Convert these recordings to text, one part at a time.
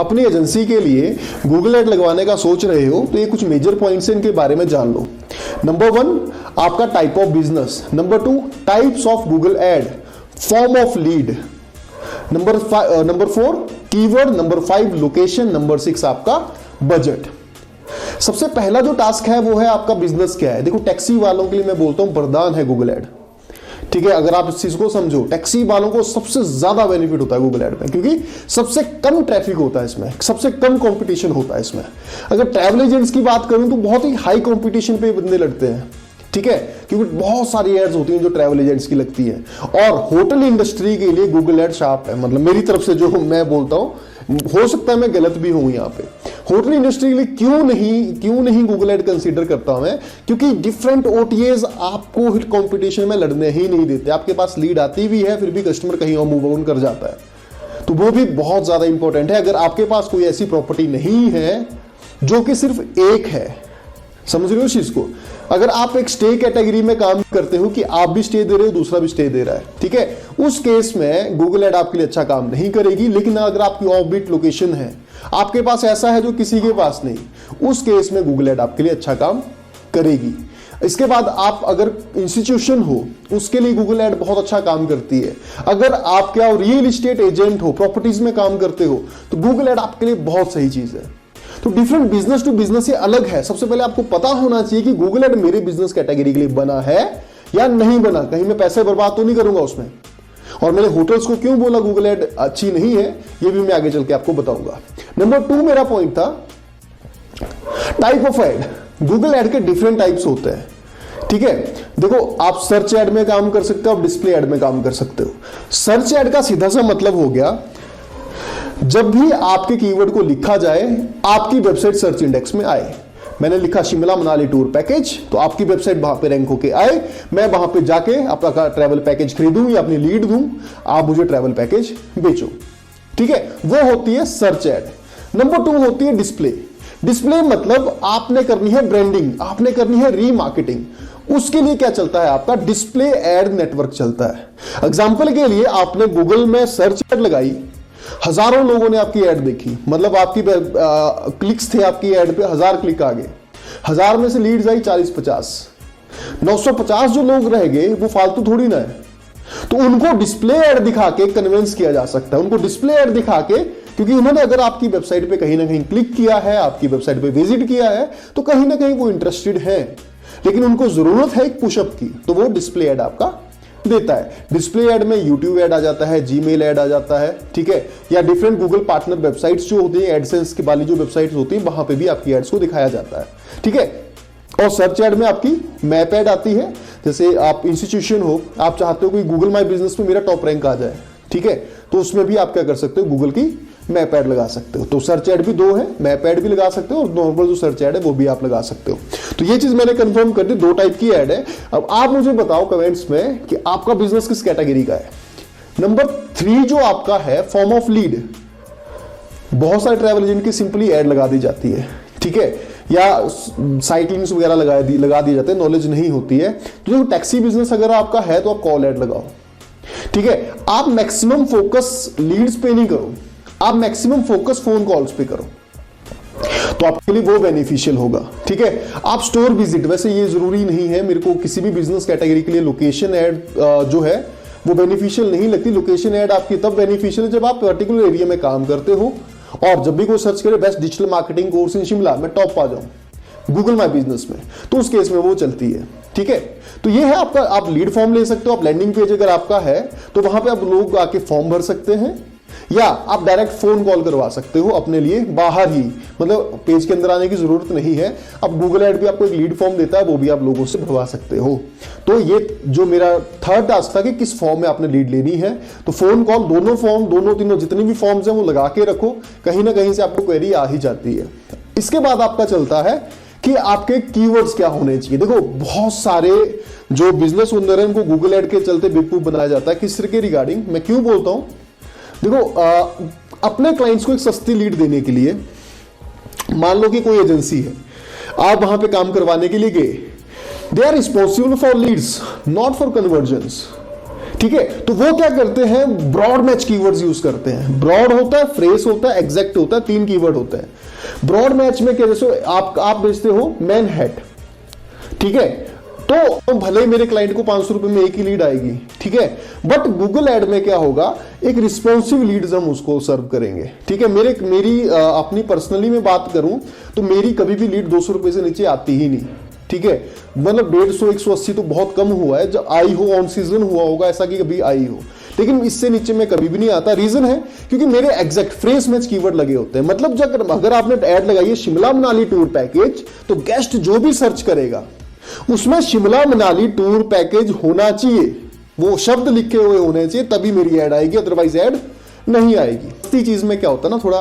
अपनी एजेंसी के लिए गूगल एड लगवाने का सोच रहे हो तो ये कुछ मेजर पॉइंट्स हैं, इनके बारे में जान लो। नंबर 1 आपका type of business, number 2 types of Google ad, form of lead, number 4 keyword, number 5 location, number 6 आपका बजट। सबसे पहला जो टास्क है वो है आपका बिजनेस क्या है। देखो टैक्सी वालों के लिए मैं बोलता हूं वरदान है गूगल एड, ठीक है। अगर आप इस चीज को समझो, टैक्सी वालों को सबसे ज्यादा बेनिफिट होता है गूगल एड में, क्योंकि सबसे कम ट्रैफिक होता है इसमें, सबसे कम कंपटीशन होता है इसमें। अगर ट्रैवल एजेंट्स की बात करूं तो बहुत ही हाई कंपटीशन पे बंदे लड़ते हैं, ठीक है, क्योंकि बहुत सारी एड्स होती हैं जो ट्रैवल एजेंट्स की लगती है। और होटल इंडस्ट्री के लिए गूगल एड शार्प है, मतलब मेरी तरफ से जो मैं बोलता हूं, हो सकता है मैं गलत भी हूं यहाँ पे। होटल इंडस्ट्री के लिए क्यों नहीं गूगल एड कंसीडर करता हूं मैं, क्योंकि डिफरेंट ओटीएस आपको कंपटीशन में लड़ने ही नहीं देते। आपके पास लीड आती भी है, फिर भी कस्टमर कहीं और मूव ऑन कर जाता है, तो वो भी बहुत ज्यादा इंपॉर्टेंट है। अगर आपके पास कोई ऐसी प्रॉपर्टी नहीं है जो कि सिर्फ एक है, समझ रहे हो इस चीज को। अगर आप एक स्टे कैटेगरी में काम करते हो कि आप भी स्टे दे रहे हो, दूसरा भी स्टे दे रहा है, ठीक है, उस केस में गूगल एड आपके लिए अच्छा काम नहीं करेगी। लेकिन अगर आपकी ऑफ बीट लोकेशन है, आपके पास ऐसा है जो किसी के पास नहीं, उस केस में गूगल एड आपके लिए अच्छा काम करेगी। इसके बाद आप अगर इंस्टीट्यूशन हो, उसके लिए गूगल एड बहुत अच्छा काम करती है। अगर आप क्या रियल एस्टेट एजेंट हो, प्रॉपर्टीज में काम करते हो, तो गूगल एड आपके लिए बहुत सही चीज है। तो डिफरेंट बिजनेस टू बिजनेस ये अलग है। सबसे पहले आपको पता होना चाहिए कि गूगल एड मेरे बिजनेस कैटेगरी के लिए बना है या नहीं बना, कहीं मैं पैसे बर्बाद तो नहीं करूंगा उसमें। और मैंने होटल्स को क्यों बोला गूगल एड अच्छी नहीं है, ये भी मैं आगे चल के आपको बताऊंगा। नंबर 2 मेरा पॉइंट था type of ad. Google ad के डिफरेंट टाइप्स होते हैं, ठीक है। देखो आप सर्च एड में काम कर सकते हो, आप डिस्प्ले एड में काम कर सकते हो। सर्च एड का सीधा सा मतलब हो गया, जब भी आपके कीवर्ड को लिखा जाए, आपकी वेबसाइट सर्च इंडेक्स में आए। मैंने लिखा शिमला मनाली टूर पैकेज, तो आपकी वेबसाइट वहां पे रैंक होके आए, मैं वहां पे जाके आपका ट्रैवल पैकेज खरीदूं या अपनी लीड दूं, आप मुझे ट्रैवल पैकेज बेचो, ठीक है। वो होती है सर्च एड। नंबर 2 होती है डिस्प्ले। डिस्प्ले मतलब आपने करनी है ब्रांडिंग, आपने करनी है रीमार्केटिंग। उसके लिए क्या चलता है, आपका डिस्प्ले एड नेटवर्क चलता है। एग्जाम्पल के लिए आपने गूगल में सर्च एड लगाई, हजारों लोगों ने आपकी ऐड देखी, मतलब आपकी क्लिक्स थे आपकी ऐड पे, 1000 क्लिक आ गए, 1000 में से लीड्स आई 40-50, 950 जो लोग रह गए वो फालतू थोड़ी ना है। तो उनको डिस्प्ले ऐड दिखा के कन्विंस किया जा सकता है, उनको डिस्प्ले ऐड दिखा के, क्योंकि उन्होंने अगर आपकी वेबसाइट पे कहीं ना कहीं क्लिक किया है, आपकी वेबसाइट पे विजिट किया है, तो कहीं ना कहीं वो इंटरेस्टेड है, लेकिन उनको जरूरत है एक पुशअप की, तो वो डिस्प्ले ऐड आपका देता है। डिस्प्ले ऐड में यूट्यूब ऐड आ जाता है, जीमेल ऐड आ जाता है, ठीक है, या डिफरेंट गूगल पार्टनर वेबसाइट्स जो होती है, एडसेंस की वाली जो वेबसाइट्स होती है, वहां पे भी आपकी एड्स को दिखाया जाता है, ठीक है। और सर्च ऐड में आपकी मैप ऐड आती है। जैसे आप इंस्टीट्यूशन हो, आप चाहते हो कि गूगल माई बिजनेस में मेरा टॉप रैंक आ जाए, ठीक है, तो उसमें भी आप क्या कर सकते हो, गूगल की मैप ऐड लगा सकते हो। तो सर्च ऐड भी 2 है, मैप ऐड भी लगा सकते हो, और नॉर्मल जो सर्च ऐड है वो भी आप लगा सकते हो। तो ये चीज मैंने कंफर्म कर दी, 2 टाइप की ऐड है। अब आप मुझे बताओ कमेंट्स में कि आपका बिजनेस किस कैटेगरी का है। नंबर 3 जो आपका है फॉर्म ऑफ लीड। बहुत सारे ट्रैवल एजेंट की सिंपली ऐड लगा दी जाती है, ठीक है, या साइट लिंक्स वगैरह लगा दिए जाते हैं, नॉलेज नहीं होती है। तो जो टैक्सी बिजनेस अगर आपका है तो आप कॉल ऐड लगाओ, ठीक है। आप मैक्सिमम फोकस लीड्स पे नहीं करो, आप मैक्सिमम फोकस फोन कॉल्स पे करो, तो आपके लिए वो बेनिफिशियल होगा, ठीक है। आप स्टोर विजिट, वैसे ये जरूरी नहीं है, मेरे को किसी भी बिजनेस कैटेगरी के लिए लोकेशन ऐड जो है वो बेनिफिशियल नहीं लगती। लोकेशन ऐड आपकी तब बेनिफिशियल जब आप पर्टिकुलर एरिया में काम करते हो, और जब भी कोई सर्च करे best digital marketing course in Shimla, मैं टॉप आ जाऊं गूगल माई बिजनेस में, तो उस केस में वो चलती है, ठीक है। तो ये है आपका, आप लीड फॉर्म ले सकते हो, आप लैंडिंग पेज अगर आपका है तो वहां पे आप लोग आके फॉर्म भर सकते हैं, या आप डायरेक्ट फोन कॉल करवा सकते हो अपने लिए बाहर ही, मतलब पेज के अंदर आने की जरूरत नहीं है। अब गूगल ऐड भी आपको एक लीड फॉर्म देता है, वो भी आप लोगों से भरवा सकते हो। तो ये जो मेरा थर्ड टास्क था कि किस फॉर्म में आपने लीड लेनी है, तो फोन कॉल, दोनों फॉर्म, दोनों तीनों जितनी भी फॉर्म्स हैं वो लगा के रखो, कहीं ना कहीं से आपको क्वेरी आ ही जाती है। इसके बाद आपका चलता है कि आपके कीवर्ड्स क्या होने चाहिए। देखो बहुत सारे जो बिजनेस ओनर है उनको गूगल ऐड के चलते बेवकूफ बनाया जाता है। किस तरह के रिगार्डिंग मैं क्यों बोलता हूं, देखो अपने क्लाइंट्स को एक सस्ती लीड देने के लिए, मान लो कि कोई एजेंसी है, आप वहां पे काम करवाने के लिए गए, they are responsible for leads not for conversions, ठीक है, तो वो क्या करते हैं, ब्रॉड मैच कीवर्ड्स यूज करते हैं। ब्रॉड होता है, फ्रेस होता है, एग्जैक्ट होता है, 3 कीवर्ड होते हैं। ब्रॉड मैच में क्या, जैसे आप बेचते हो मैन हैट, ठीक है, तो भले ही मेरे क्लाइंट को 500 रुपए में एक ही लीड आएगी, ठीक है, बट गूगल ऐड में क्या होगा, एक रिस्पॉन्सिव लीड्स हम उसको सर्व करेंगे, ठीक है। मेरी अपनी पर्सनली में बात करूं तो मेरी कभी भी लीड 200 रुपए से नीचे आती ही नहीं, ठीक है, मतलब 150 180 तो बहुत कम हुआ है, जब आई हो ऑन सीजन हुआ होगा ऐसा कि कभी आई हो, लेकिन इससे नीचे में कभी भी नहीं आता। रीजन है क्योंकि मेरे एग्जैक्ट फ्रेस मैच कीवर्ड लगे होते हैं। मतलब जब अगर आपने ऐड लगाई है शिमला मनाली टूर पैकेज, तो गेस्ट जो भी सर्च करेगा उसमें शिमला मनाली टूर पैकेज होना चाहिए, वो शब्द लिखे हुए होने चाहिए, तभी मेरी ऐड आएगी, अदरवाइज ऐड नहीं आएगी। इसी चीज में क्या होता है ना, थोड़ा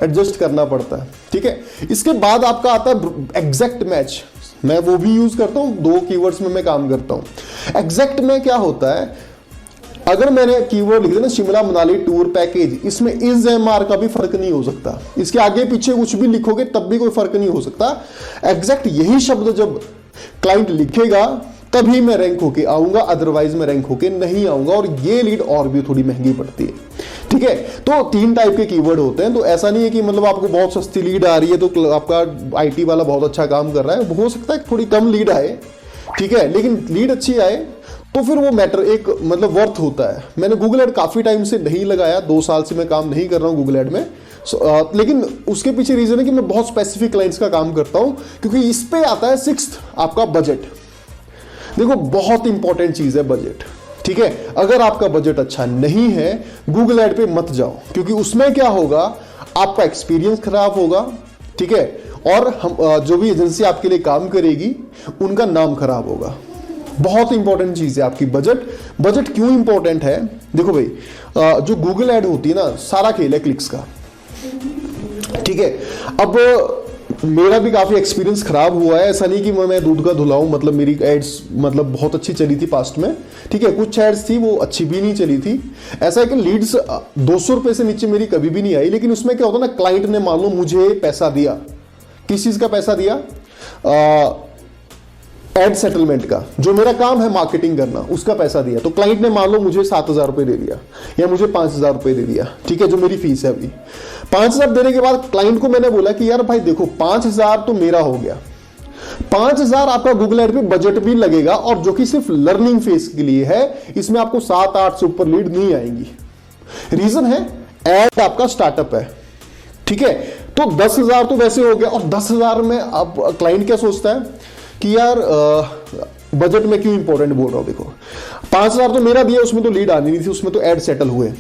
एडजस्ट करना पड़ता है, ठीक है। इसके बाद आपका आता है एग्जैक्ट मैच, मैं वो भी यूज करता हूं, 2 कीवर्ड्स में मैं काम करता हूं। एग्जैक्ट में क्या होता है, अगर मैंने कीवर्ड लिख दिया ना शिमला मनाली टूर पैकेज, इसमें इज एमआर का भी फर्क नहीं हो सकता, इसके आगे पीछे कुछ भी लिखोगे तब भी कोई फर्क नहीं हो सकता। एग्जैक्ट यही शब्द जब क्लाइंट लिखेगा तभी मैं रैंक होके आऊंगा, अदरवाइज मैं रैंक होके नहीं आऊंगा, और ये लीड और भी थोड़ी महंगी पड़ती है, ठीक है। तो 3 टाइप के कीवर्ड होते हैं, तो ऐसा नहीं है कि मतलब आपको बहुत सस्ती लीड आ रही है तो आपका आईटी वाला बहुत अच्छा काम कर रहा है, हो सकता है थोड़ी कम लीड आए, ठीक है, लेकिन लीड अच्छी आए तो फिर वो मैटर एक मतलब वर्थ होता है। मैंने गूगल ऐड काफी टाइम से नहीं लगाया, 2 साल से मैं काम नहीं कर रहा हूं गूगल ऐड में, लेकिन उसके पीछे रीजन है कि मैं बहुत स्पेसिफिक क्लाइंट्स का काम करता हूं, क्योंकि इस पे आता है 6th आपका बजट। देखो बहुत इंपॉर्टेंट चीज है बजट, ठीक है। अगर आपका बजट अच्छा नहीं है गूगल ऐड पे मत जाओ, क्योंकि उसमें क्या होगा, आपका एक्सपीरियंस खराब होगा, ठीक है, और हम जो भी एजेंसी आपके लिए काम करेगी उनका नाम खराब होगा। बहुत इंपॉर्टेंट चीज है आपकी बजट। बजट क्यों इंपॉर्टेंट है, देखो भाई जो गूगल ऐड होती है ना, सारा खेल है क्लिक्स का, ठीक है। अब मेरा भी काफी एक्सपीरियंस खराब हुआ है, ऐसा नहीं कि मैं दूध का धुलाऊं, मतलब मेरी एड्स मतलब बहुत अच्छी चली थी पास्ट में, ठीक है, कुछ एड्स थी वो अच्छी भी नहीं चली थी। ऐसा है कि लीड्स 200 रुपए से नीचे मेरी कभी भी नहीं आई, लेकिन उसमें क्या होता ना, क्लाइंट ने मान लो मुझे पैसा दिया, किस चीज का पैसा दिया, एड सेटलमेंट का, जो मेरा काम है मार्केटिंग करना, उसका पैसा दिया। तो क्लाइंट ने मान लो मुझे 7,000 रुपए दे दिया या मुझे 5,000 रुपए दे दिया, ठीक है, जो मेरी फीस है अभी। 5,000 देने के बाद क्लाइंट को मैंने बोला कि यार भाई देखो 5,000 तो मेरा हो गया, 5,000 आपका गूगल ऐड पे बजट भी लगेगा, और जो कि सिर्फ लर्निंग फेज के लिए है, इसमें आपको 7-8 से ऊपर लीड नहीं आएंगी। रीजन है ऐड आपका स्टार्टअप है, ठीक है। तो 10,000 तो वैसे हो गया, और 10,000 में अब क्लाइंट क्या सोचता है कि यार बजट में क्यों इंपॉर्टेंट बोल रहा हूं, देखो 5,000 तो मेरा दिया, उसमें तो लीड आनी नहीं थी, उसमें तो ऐड सेटल हुए।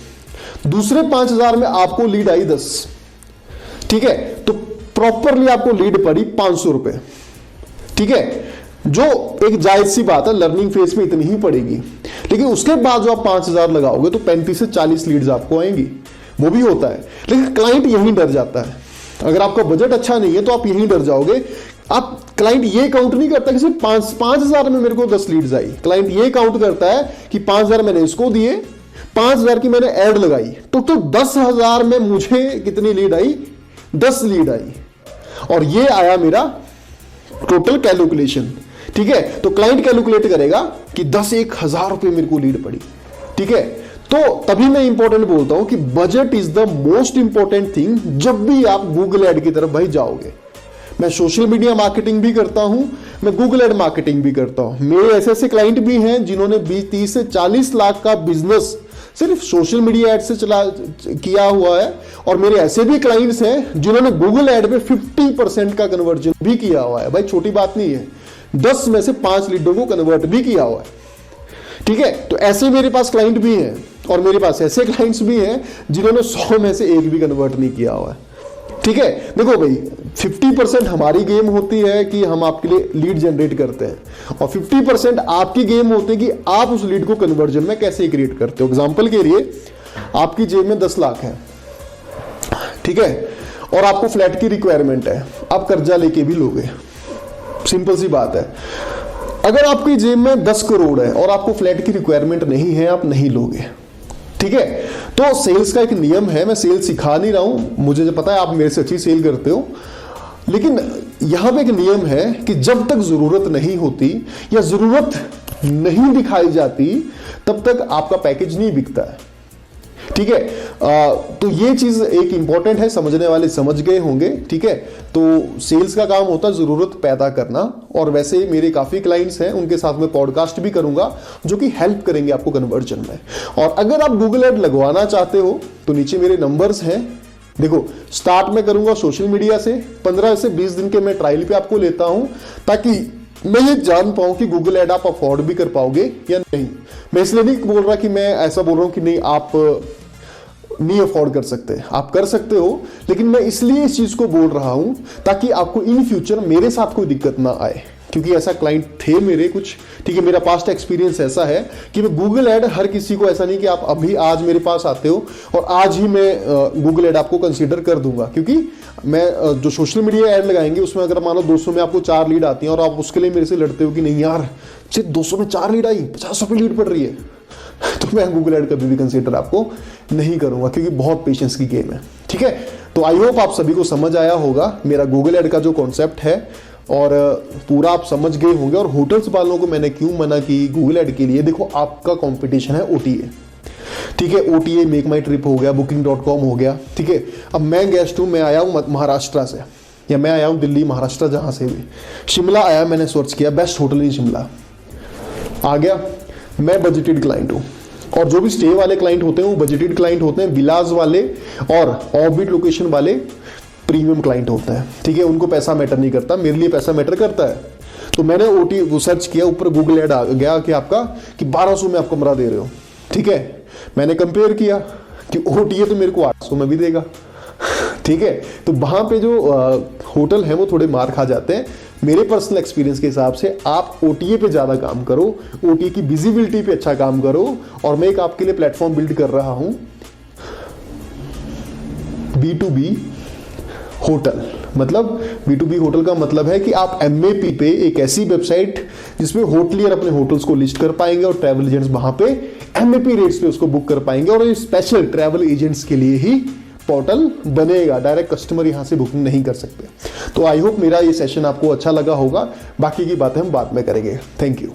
दूसरे 5,000 में आपको लीड आई 10, ठीक है, तो प्रॉपरली आपको लीड पड़ी 500 रुपए, ठीक है, जो एक जायज सी बात है, लर्निंग फेज में इतनी ही पड़ेगी। लेकिन उसके बाद जो आप 5,000 लगाओगे तो 35 से 40 लीड्स आपको आएंगी, वो भी होता है। लेकिन क्लाइंट यहीं डर जाता है, अगर आपका बजट अच्छा नहीं है तो आप यहीं डर जाओगे। आप क्लाइंट ये काउंट नहीं करता कि सिर्फ 5,000 में मेरे को 10 लीड्स आई, क्लाइंट ये काउंट करता है कि 5,000 मैंने इसको दिए, 5,000 की मैंने ऐड लगाई, तो 10,000 में मुझे कितनी लीड आई, 10 लीड आई, और ये आया मेरा टोटल कैलकुलेशन, ठीक है। तो क्लाइंट कैलकुलेट करेगा कि 10,000 रुपए मेरे को लीड पड़ी, ठीक है। तो तभी मैं इंपॉर्टेंट बोलता हूं कि budget is the most important thing जब भी आप गूगल ऐड की तरफ भाई जाओगे। मैं सोशल मीडिया मार्केटिंग भी करता हूं, मैं गूगल ऐड मार्केटिंग भी करता हूं। मेरे ऐसे क्लाइंट भी हैं जिन्होंने 20-30 से 40 लाख का बिजनेस सिर्फ सोशल मीडिया ऐड से किया हुआ है, और मेरे ऐसे भी क्लाइंट्स हैं जिन्होंने गूगल ऐड पे 50% का कन्वर्जन भी किया हुआ है। भाई छोटी बात नहीं है, 10 में से 5 लीडों को कन्वर्ट भी किया हुआ है, ठीक है। तो ऐसे मेरे पास क्लाइंट भी हैं, और मेरे पास ऐसे क्लाइंट्स भी हैं जिन्होंने 100 में से एक भी कन्वर्ट नहीं किया हुआ है, ठीक है। देखो भाई 50% हमारी गेम होती है कि हम आपके लिए लीड जनरेट करते हैं, और 50% आपकी गेम होती है कि आप उस लीड को कन्वर्जन में कैसे क्रिएट करते हो। एग्जांपल के लिए आपकी जेब में 10 लाख है, ठीक है, और आपको फ्लैट की रिक्वायरमेंट है, आप कर्जा लेके भी लोगे, सिंपल सी बात है। अगर आपकी जेब में 10 करोड़ है और आपको फ्लैट की रिक्वायरमेंट नहीं है, आप नहीं लोगे, ठीक है। तो सेल्स का एक नियम है, मैं सेल्स सिखा नहीं रहा हूं, मुझे पता है आप मेरे से अच्छी सेल करते हो, लेकिन यहां पे एक नियम है कि जब तक जरूरत नहीं होती या जरूरत नहीं दिखाई जाती तब तक आपका पैकेज नहीं बिकता है। ठीक है, तो ये चीज एक इंपॉर्टेंट है, समझने वाले समझ गए होंगे। ठीक है, तो सेल्स का काम होता है जरूरत पैदा करना, और वैसे मेरे काफी क्लाइंट्स हैं, उनके साथ में पॉडकास्ट भी करूंगा जो कि हेल्प करेंगे आपको कन्वर्जन में। और अगर आप गूगल ऐड लगवाना चाहते हो तो नीचे मेरे नंबर्स हैं। देखो, स्टार्ट में करूंगा सोशल मीडिया से, 15 से 20 दिन के मैं ट्रायल पे आपको लेता हूं, ताकि मैं ये जान पाऊं कि गूगल ऐड आप अफोर्ड भी कर पाओगे या नहीं। मैं इसलिए नहीं बोल रहा कि मैं ऐसा बोल रहा हूं कि नहीं आप नहीं अफोर्ड कर सकते, आप कर सकते हो, लेकिन मैं इसलिए इस चीज को बोल रहा हूं ताकि आपको इन फ्यूचर मेरे साथ कोई दिक्कत ना आए, क्योंकि ऐसा क्लाइंट थे मेरे कुछ। ठीक है, मेरा पास्ट एक्सपीरियंस ऐसा है कि मैं गूगल ऐड हर किसी को, ऐसा नहीं कि आप अभी आज मेरे पास आते हो और आज ही मैं गूगल ऐड आपको कंसीडर कर दूंगा, क्योंकि मैं जो सोशल मीडिया ऐड लगाएंगे उसमें अगर मान लो 200 में आपको 4 लीड आती हैं और आप उसके लिए मेरे से लड़ते हो कि नहीं यार सिर्फ 200 में 4 लीड आई, 50 रुपये लीड पड़ रही है, तो मैं गूगल ऐड कभी भी कंसीडर आपको नहीं करूंगा, क्योंकि बहुत पेशेंस की गेम है। ठीक है, तो आई होप आप सभी को समझ आया होगा मेरा गूगल ऐड का जो कॉन्सेप्ट है, और पूरा आप समझ गए होंगे। और होटल्स वालों को मैंने क्यों मना की गूगल ऐड के लिए, देखो आपका कंपटीशन है OTA। ठीक है, OTA मेक माई ट्रिप हो गया, booking.com हो गया। ठीक है, अब मैं गेस्ट हूं, मैं आया हूं महाराष्ट्र से, या मैं आया हूं दिल्ली महाराष्ट्र, जहां से भी, शिमला आया, मैंने सर्च किया बेस्ट होटल इन शिमला, आ गया। मैं बजटेड क्लाइंट हूं, और जो भी स्टे वाले क्लाइंट होते हैं वो बजटेड क्लाइंट होते हैं, विलाज वाले और ऑफबीट लोकेशन वाले प्रीमियम क्लाइंट होता है। ठीक है, उनको पैसा मैटर नहीं करता, मेरे लिए पैसा मैटर करता है। तो मैंने OTA सर्च किया, ऊपर गूगल ऐड आ गया कि आपका कि 1200 में आप कमरा दे रहे हो। ठीक है, मैंने कंपेयर किया कि OTA तो मेरे को 800 में भी देगा। ठीक है, तो वहां पे जो होटल है वो थोड़े मार खा जाते हैं। मेरे पर्सनल एक्सपीरियंस के हिसाब से आप OTA पे ज्यादा काम करो, OTA की विजिबिलिटी पे अच्छा काम करो। और मैं एक आपके लिए प्लेटफॉर्म बिल्ड कर रहा हूं, B2B होटल। मतलब B2B होटल का मतलब है कि आप MAP पे एक ऐसी वेबसाइट जिसमें होटलियर अपने होटल्स को लिस्ट कर पाएंगे और ट्रैवल एजेंट्स वहां पे MAP रेट्स पे उसको बुक कर पाएंगे, और ये स्पेशल ट्रैवल एजेंट्स के लिए ही पोर्टल बनेगा, डायरेक्ट कस्टमर यहां से बुकिंग नहीं कर सकते। तो आई होप मेरा ये सेशन आपको अच्छा लगा होगा, बाकी की बातें हम बाद में करेंगे। Thank you.